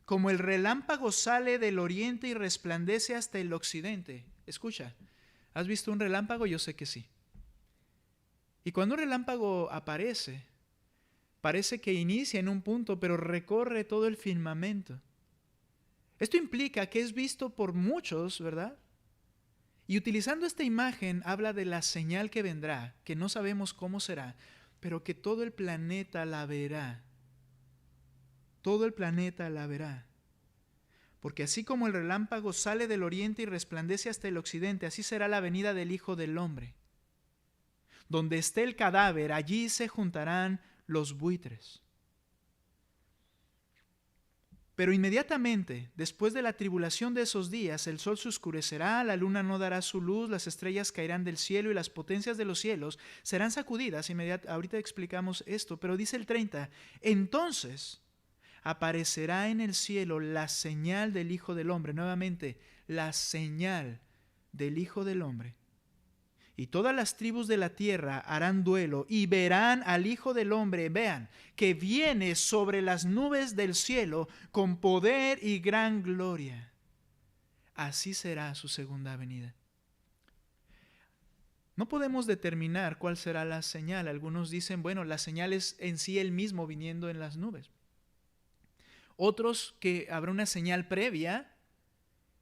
A: como el relámpago sale del oriente y resplandece hasta el occidente. Escucha, ¿has visto un relámpago? Yo sé que sí. Y cuando un relámpago aparece, parece que inicia en un punto, pero recorre todo el firmamento. Esto implica que es visto por muchos, ¿verdad? Y utilizando esta imagen habla de la señal que vendrá, que no sabemos cómo será, pero que todo el planeta la verá. Todo el planeta la verá. Porque así como el relámpago sale del oriente y resplandece hasta el occidente, así será la venida del Hijo del Hombre. Donde esté el cadáver, allí se juntarán los buitres. Pero inmediatamente, después de la tribulación de esos días, el sol se oscurecerá, la luna no dará su luz, las estrellas caerán del cielo y las potencias de los cielos serán sacudidas. Ahorita explicamos esto, pero dice el 30, entonces aparecerá en el cielo la señal del Hijo del Hombre. Nuevamente, la señal del Hijo del Hombre. Y todas las tribus de la tierra harán duelo y verán al Hijo del Hombre, vean, que viene sobre las nubes del cielo con poder y gran gloria. Así será su segunda venida. No podemos determinar cuál será la señal. Algunos dicen, bueno, la señal es en sí Él mismo viniendo en las nubes. Otros que habrá una señal previa,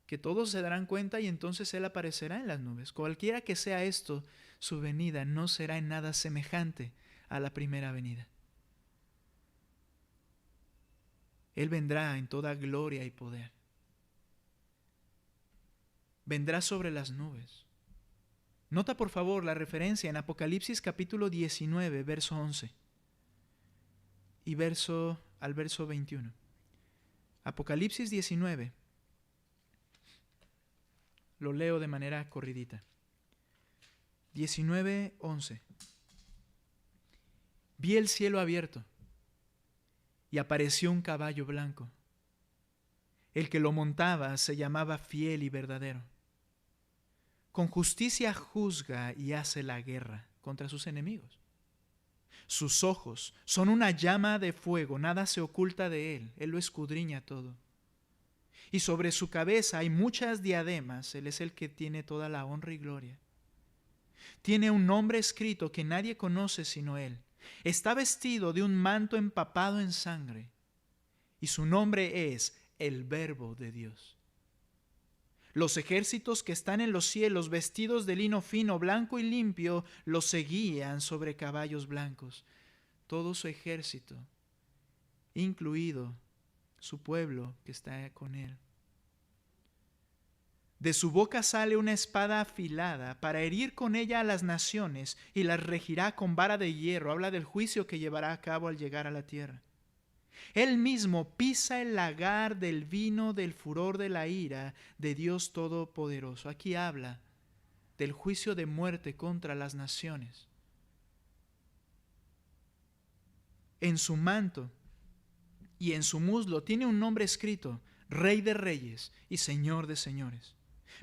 A: que todos se darán cuenta y entonces Él aparecerá en las nubes. Cualquiera que sea esto, su venida no será en nada semejante a la primera venida. Él vendrá en toda gloria y poder. Vendrá sobre las nubes. Nota por favor la referencia en Apocalipsis capítulo 19, verso 11 y al verso 21. Apocalipsis 19. Lo leo de manera corridita. 19:11. Vi el cielo abierto y apareció un caballo blanco. El que lo montaba se llamaba Fiel y Verdadero. Con justicia juzga y hace la guerra contra sus enemigos. Sus ojos son una llama de fuego, nada se oculta de él, él lo escudriña todo. Y sobre su cabeza hay muchas diademas, él es el que tiene toda la honra y gloria. Tiene un nombre escrito que nadie conoce sino él. Está vestido de un manto empapado en sangre, y su nombre es el Verbo de Dios. Los ejércitos que están en los cielos, vestidos de lino fino, blanco y limpio, los seguían sobre caballos blancos. Todo su ejército, incluido su pueblo que está con él. De su boca sale una espada afilada para herir con ella a las naciones y las regirá con vara de hierro. Habla del juicio que llevará a cabo al llegar a la tierra. Él mismo pisa el lagar del vino del furor de la ira de Dios Todopoderoso. Aquí habla del juicio de muerte contra las naciones. En su manto y en su muslo tiene un nombre escrito: Rey de Reyes y Señor de Señores.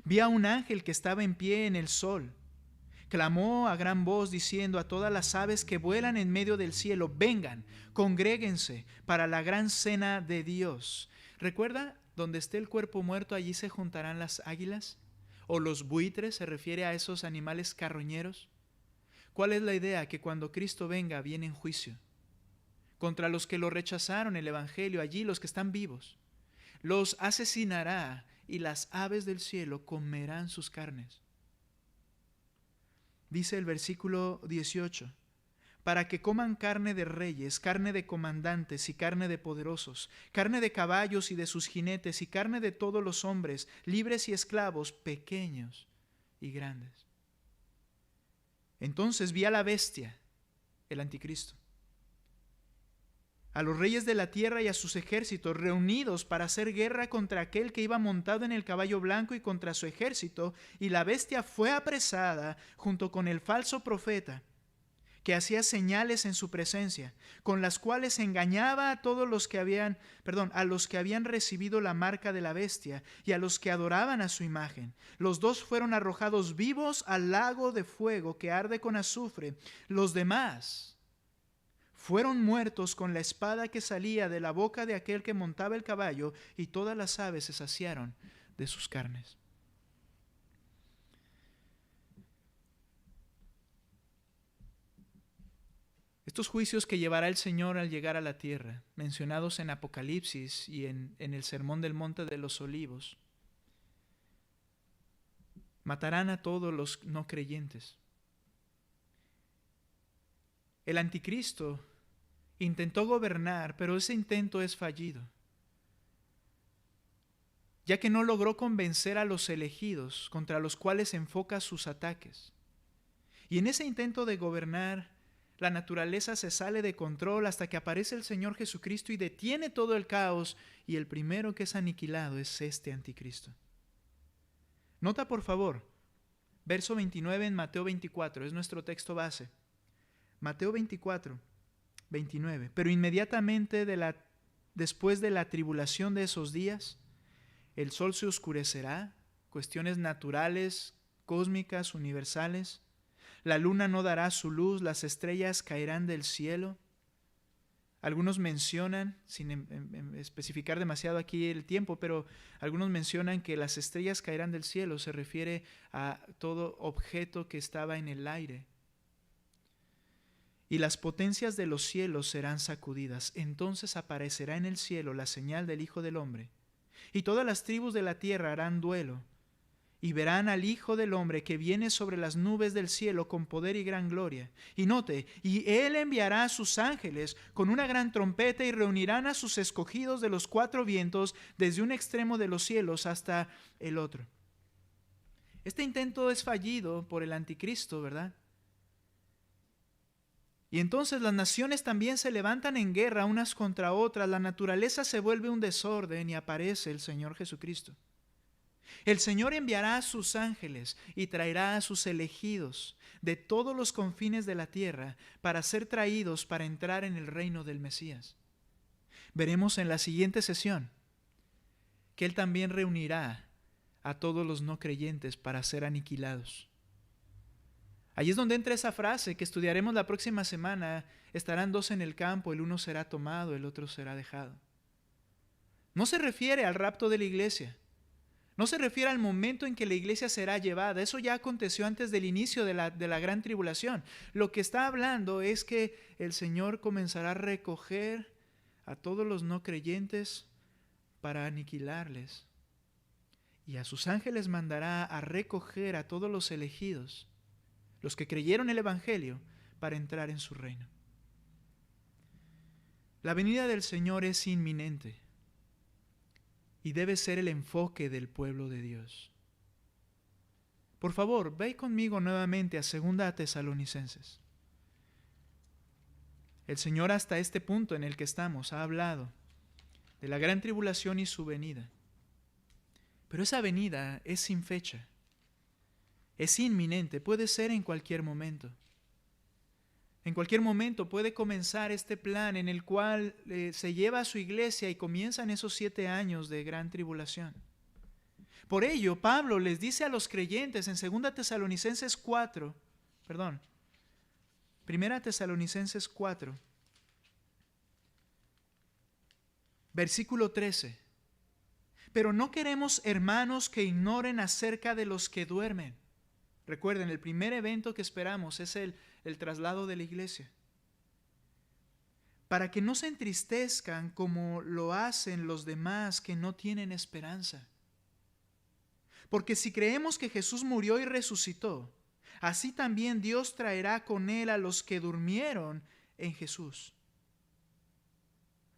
A: Vi a un ángel que estaba en pie en el sol. Clamó a gran voz diciendo a todas las aves que vuelan en medio del cielo: vengan, congréguense para la gran cena de Dios. ¿Recuerda? Donde esté el cuerpo muerto, allí se juntarán las águilas. O los buitres, se refiere a esos animales carroñeros. ¿Cuál es la idea? Que cuando Cristo venga viene en juicio contra los que lo rechazaron el evangelio, allí los que están vivos. Los asesinará y las aves del cielo comerán sus carnes. Dice el versículo 18, para que coman carne de reyes, carne de comandantes y carne de poderosos, carne de caballos y de sus jinetes y carne de todos los hombres, libres y esclavos, pequeños y grandes. Entonces vi a la bestia, el anticristo, a los reyes de la tierra y a sus ejércitos reunidos para hacer guerra contra aquel que iba montado en el caballo blanco y contra su ejército, y la bestia fue apresada junto con el falso profeta, que hacía señales en su presencia, con las cuales engañaba a todos los que a los que habían recibido la marca de la bestia y a los que adoraban a su imagen. Los dos fueron arrojados vivos al lago de fuego que arde con azufre. Los demás fueron muertos con la espada que salía de la boca de aquel que montaba el caballo, y todas las aves se saciaron de sus carnes. Estos juicios que llevará el Señor al llegar a la tierra, mencionados en Apocalipsis y en el Sermón del Monte de los Olivos, matarán a todos los no creyentes. El anticristo intentó gobernar, pero ese intento es fallido, ya que no logró convencer a los elegidos contra los cuales enfoca sus ataques. Y en ese intento de gobernar, la naturaleza se sale de control hasta que aparece el Señor Jesucristo y detiene todo el caos, y el primero que es aniquilado es este anticristo. Nota por favor, verso 29 en Mateo 24, es nuestro texto base. Mateo 24, 29. Pero inmediatamente después de la tribulación de esos días, el sol se oscurecerá, cuestiones naturales, cósmicas, universales. La luna no dará su luz, las estrellas caerán del cielo. Algunos mencionan, sin especificar demasiado aquí el tiempo, pero algunos mencionan que las estrellas caerán del cielo, se refiere a todo objeto que estaba en el aire. Y las potencias de los cielos serán sacudidas. Entonces aparecerá en el cielo la señal del Hijo del Hombre. Y todas las tribus de la tierra harán duelo, y verán al Hijo del Hombre que viene sobre las nubes del cielo con poder y gran gloria. Y note, y Él enviará a sus ángeles con una gran trompeta, y reunirán a sus escogidos de los cuatro vientos, desde un extremo de los cielos hasta el otro. Este intento es fallido por el anticristo, ¿verdad? Y entonces las naciones también se levantan en guerra unas contra otras, la naturaleza se vuelve un desorden y aparece el Señor Jesucristo. El Señor enviará a sus ángeles y traerá a sus elegidos de todos los confines de la tierra para ser traídos para entrar en el reino del Mesías. Veremos en la siguiente sesión que Él también reunirá a todos los no creyentes para ser aniquilados. Allí es donde entra esa frase que estudiaremos la próxima semana: estarán dos en el campo, el uno será tomado, el otro será dejado. No se refiere al rapto de la iglesia. No se refiere al momento en que la iglesia será llevada. Eso ya aconteció antes del inicio de la gran tribulación. Lo que está hablando es que el Señor comenzará a recoger a todos los no creyentes para aniquilarles. Y a sus ángeles mandará a recoger a todos los elegidos, los que creyeron el Evangelio, para entrar en su reino. La venida del Señor es inminente y debe ser el enfoque del pueblo de Dios. Por favor, ve conmigo nuevamente a 2 Tesalonicenses. El Señor hasta este punto en el que estamos ha hablado de la gran tribulación y su venida. Pero esa venida es sin fecha. Es inminente, puede ser en cualquier momento. En cualquier momento puede comenzar este plan en el cual se lleva a su iglesia y comienzan esos 7 años de gran tribulación. Por ello, Pablo les dice a los creyentes en 1 Tesalonicenses 4, versículo 13. Pero no queremos, hermanos, que ignoren acerca de los que duermen. Recuerden, el primer evento que esperamos es el traslado de la iglesia. Para que no se entristezcan como lo hacen los demás que no tienen esperanza. Porque si creemos que Jesús murió y resucitó, así también Dios traerá con Él a los que durmieron en Jesús.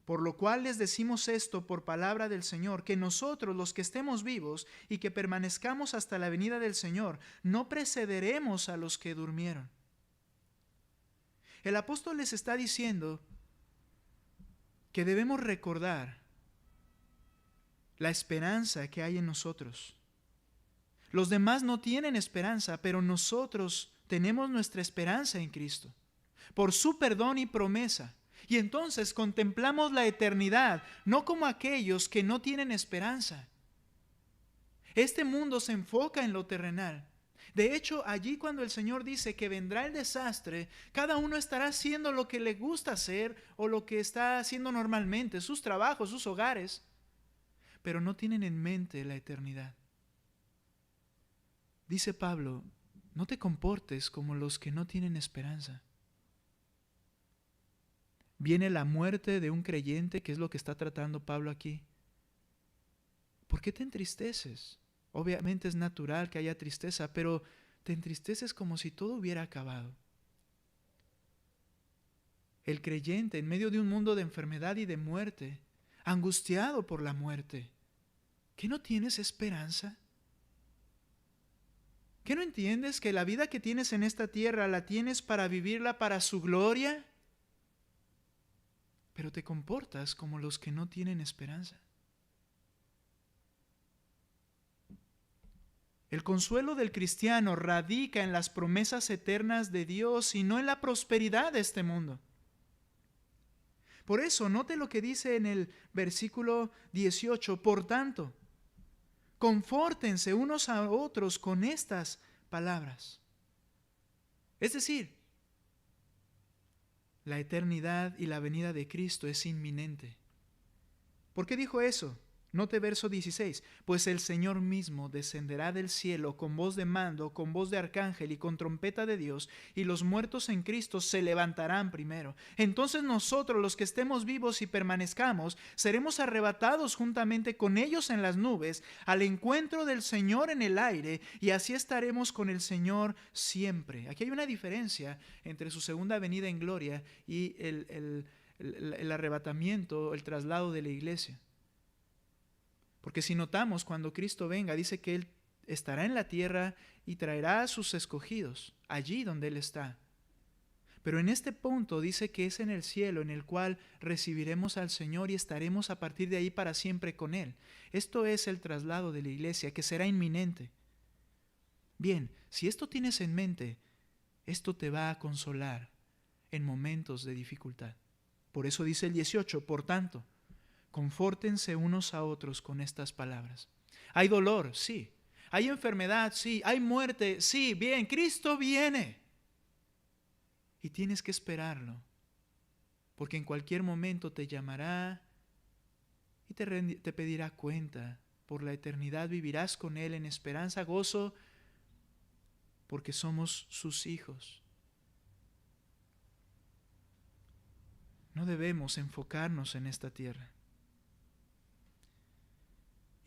A: Por lo cual les decimos esto por palabra del Señor, que nosotros, los que estemos vivos y que permanezcamos hasta la venida del Señor, no precederemos a los que durmieron. El apóstol les está diciendo que debemos recordar la esperanza que hay en nosotros. Los demás no tienen esperanza, pero nosotros tenemos nuestra esperanza en Cristo, por su perdón y promesa. Y entonces contemplamos la eternidad, no como aquellos que no tienen esperanza. Este mundo se enfoca en lo terrenal. De hecho, allí cuando el Señor dice que vendrá el desastre, cada uno estará haciendo lo que le gusta hacer o lo que está haciendo normalmente, sus trabajos, sus hogares, pero no tienen en mente la eternidad. Dice Pablo, no te comportes como los que no tienen esperanza. Viene la muerte de un creyente, que es lo que está tratando Pablo aquí. ¿Por qué te entristeces? Obviamente es natural que haya tristeza, pero te entristeces como si todo hubiera acabado. El creyente, en medio de un mundo de enfermedad y de muerte, angustiado por la muerte, ¿qué no tienes esperanza? ¿Qué no entiendes que la vida que tienes en esta tierra la tienes para vivirla para su gloria? Pero te comportas como los que no tienen esperanza. El consuelo del cristiano radica en las promesas eternas de Dios y no en la prosperidad de este mundo. Por eso, note lo que dice en el versículo 18. Por tanto, confórtense unos a otros con estas palabras. Es decir, la eternidad y la venida de Cristo es inminente. ¿Por qué dijo eso? Note verso 16. Pues el Señor mismo descenderá del cielo con voz de mando, con voz de arcángel y con trompeta de Dios, y los muertos en Cristo se levantarán primero. Entonces nosotros, los que estemos vivos y permanezcamos, seremos arrebatados juntamente con ellos en las nubes, al encuentro del Señor en el aire, y así estaremos con el Señor siempre. Aquí hay una diferencia entre su segunda venida en gloria y el arrebatamiento, el traslado de la iglesia. Porque si notamos, cuando Cristo venga, dice que Él estará en la tierra y traerá a sus escogidos, allí donde Él está. Pero en este punto dice que es en el cielo en el cual recibiremos al Señor y estaremos a partir de ahí para siempre con Él. Esto es el traslado de la iglesia, que será inminente. Bien, si esto tienes en mente, esto te va a consolar en momentos de dificultad. Por eso dice el 18, por tanto, confórtense unos a otros con estas palabras. Hay dolor, sí. Hay enfermedad, sí. Hay muerte, sí. Bien, Cristo viene. Y tienes que esperarlo, porque en cualquier momento te llamará y te pedirá cuenta. Por la eternidad vivirás con Él en esperanza, gozo, porque somos sus hijos. No debemos enfocarnos en esta tierra.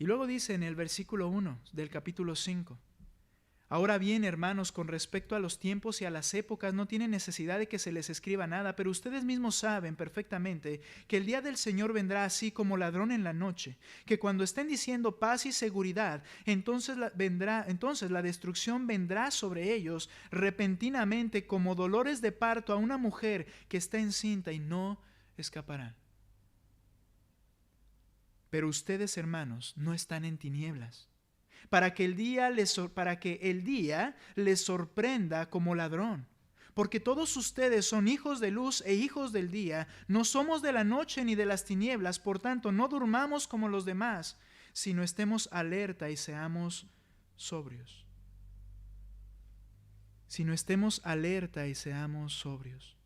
A: Y luego dice en el versículo 1 del capítulo 5, ahora bien, hermanos, con respecto a los tiempos y a las épocas, no tienen necesidad de que se les escriba nada, pero ustedes mismos saben perfectamente que el día del Señor vendrá así como ladrón en la noche, que cuando estén diciendo paz y seguridad, entonces la destrucción vendrá sobre ellos repentinamente como dolores de parto a una mujer que está encinta y no escaparán. Pero ustedes, hermanos, no están en tinieblas, para que el día les sorprenda como ladrón. Porque todos ustedes son hijos de luz e hijos del día, no somos de la noche ni de las tinieblas, por tanto no durmamos como los demás, sino estemos alerta y seamos sobrios. Sino estemos alerta y seamos sobrios.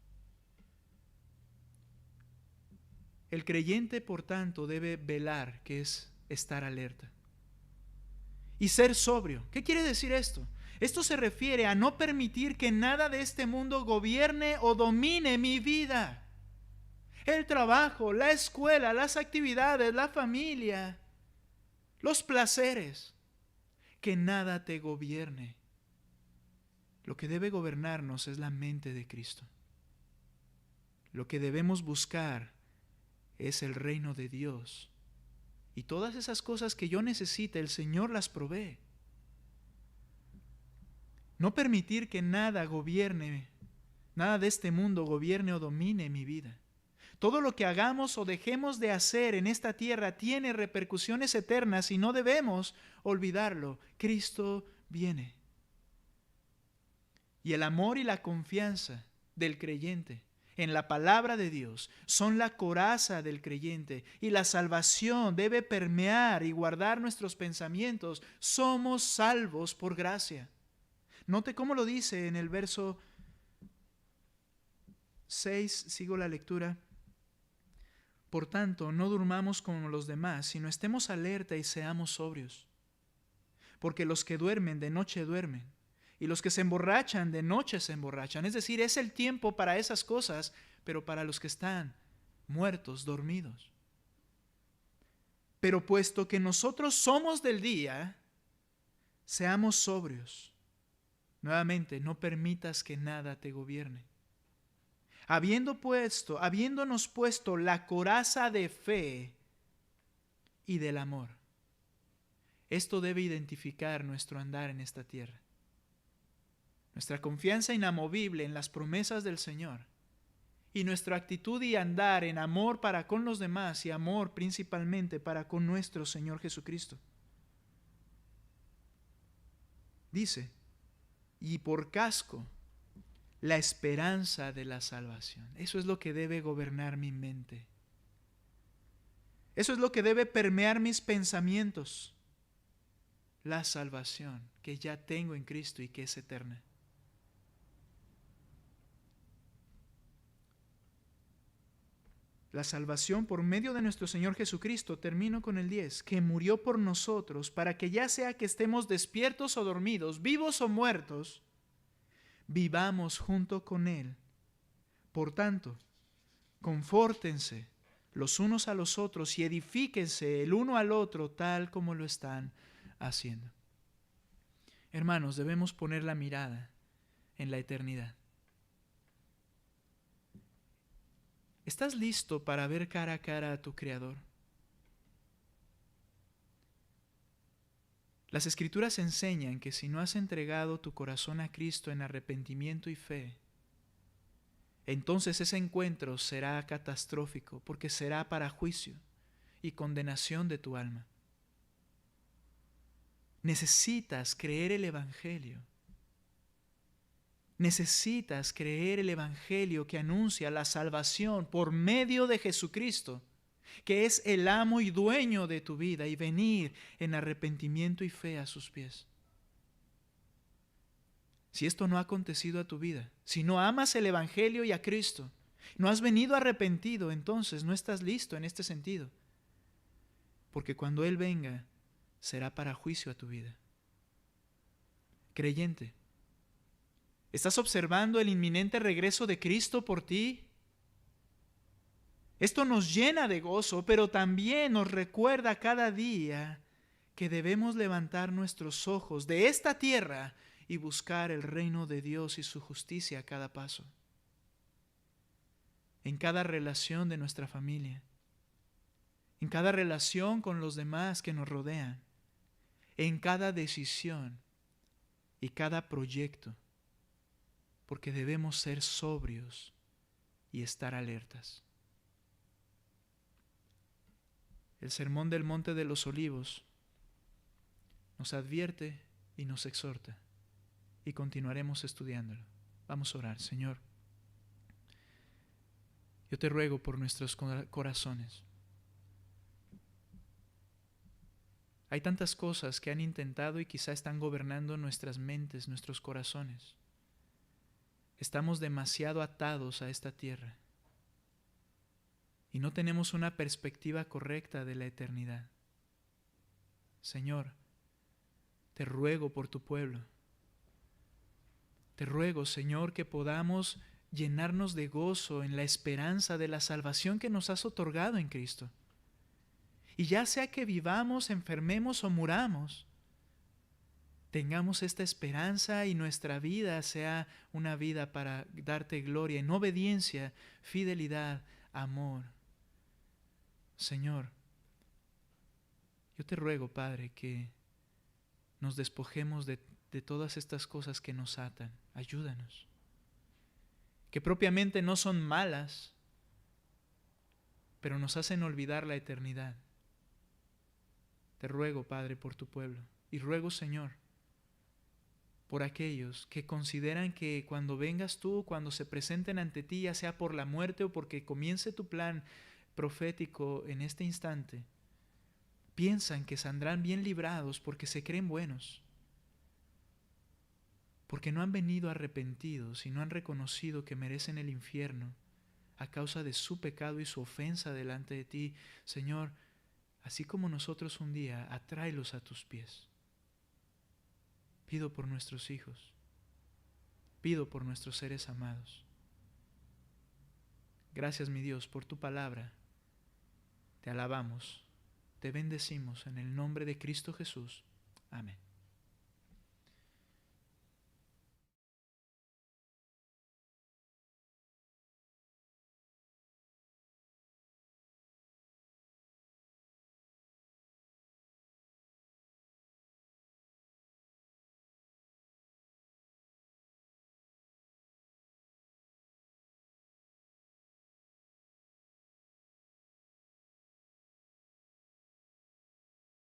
A: El creyente, por tanto, debe velar, que es estar alerta. Y ser sobrio. ¿Qué quiere decir esto? Esto se refiere a no permitir que nada de este mundo gobierne o domine mi vida. El trabajo, la escuela, las actividades, la familia, los placeres. Que nada te gobierne. Lo que debe gobernarnos es la mente de Cristo. Lo que debemos buscar es el reino de Dios. Y todas esas cosas que yo necesite, el Señor las provee. No permitir que nada gobierne, nada de este mundo gobierne o domine mi vida. Todo lo que hagamos o dejemos de hacer en esta tierra tiene repercusiones eternas y no debemos olvidarlo. Cristo viene. Y el amor y la confianza del creyente en la palabra de Dios son la coraza del creyente, y la salvación debe permear y guardar nuestros pensamientos. Somos salvos por gracia. Note cómo lo dice en el verso 6, sigo la lectura. Por tanto, no durmamos como los demás, sino estemos alerta y seamos sobrios. Porque los que duermen de noche duermen, y los que se emborrachan de noche se emborrachan. Es decir, es el tiempo para esas cosas, pero para los que están muertos, dormidos. Pero puesto que nosotros somos del día, seamos sobrios. Nuevamente, no permitas que nada te gobierne. Habiéndonos puesto la coraza de fe y del amor. Esto debe identificar nuestro andar en esta tierra. Nuestra confianza inamovible en las promesas del Señor y nuestra actitud y andar en amor para con los demás y amor principalmente para con nuestro Señor Jesucristo. Dice, y por casco, la esperanza de la salvación. Eso es lo que debe gobernar mi mente. Eso es lo que debe permear mis pensamientos. La salvación que ya tengo en Cristo y que es eterna. La salvación por medio de nuestro Señor Jesucristo, termino con el 10, que murió por nosotros para que ya sea que estemos despiertos o dormidos, vivos o muertos, vivamos junto con Él. Por tanto, confórtense los unos a los otros y edifíquense el uno al otro tal como lo están haciendo. Hermanos, debemos poner la mirada en la eternidad. ¿Estás listo para ver cara a cara a tu Creador? Las Escrituras enseñan que si no has entregado tu corazón a Cristo en arrepentimiento y fe, entonces ese encuentro será catastrófico porque será para juicio y condenación de tu alma. Necesitas creer el Evangelio. Necesitas creer el Evangelio que anuncia la salvación por medio de Jesucristo, que es el amo y dueño de tu vida, y venir en arrepentimiento y fe a sus pies. Si esto no ha acontecido a tu vida, si no amas el Evangelio y a Cristo, no has venido arrepentido, entonces no estás listo en este sentido. Porque cuando Él venga, será para juicio a tu vida. Creyente, ¿estás observando el inminente regreso de Cristo por ti? Esto nos llena de gozo, pero también nos recuerda cada día que debemos levantar nuestros ojos de esta tierra y buscar el reino de Dios y su justicia a cada paso. En cada relación de nuestra familia, en cada relación con los demás que nos rodean, en cada decisión y cada proyecto, porque debemos ser sobrios y estar alertas. El Sermón del Monte de los Olivos nos advierte y nos exhorta, y continuaremos estudiándolo. Vamos a orar. Señor, yo te ruego por nuestros corazones. Hay tantas cosas que han intentado y quizá están gobernando nuestras mentes, nuestros corazones. Estamos demasiado atados a esta tierra y no tenemos una perspectiva correcta de la eternidad. Señor, te ruego por tu pueblo. Te ruego, Señor, que podamos llenarnos de gozo en la esperanza de la salvación que nos has otorgado en Cristo. Y ya sea que vivamos, enfermemos o muramos, tengamos esta esperanza y nuestra vida sea una vida para darte gloria en obediencia, fidelidad, amor. Señor, yo te ruego, Padre, que nos despojemos de todas estas cosas que nos atan. Ayúdanos. Que propiamente no son malas, pero nos hacen olvidar la eternidad. Te ruego, Padre, por tu pueblo. Y ruego, Señor, por aquellos que consideran que cuando vengas tú, cuando se presenten ante ti, ya sea por la muerte o porque comience tu plan profético en este instante, piensan que saldrán bien librados porque se creen buenos. porque no han venido arrepentidos y no han reconocido que merecen el infierno a causa de su pecado y su ofensa delante de ti. Señor, así como nosotros un día, atráelos a tus pies. Pido por nuestros hijos, pido por nuestros seres amados. Gracias, mi Dios, por tu palabra. Te alabamos, te bendecimos en el nombre de Cristo Jesús. Amén.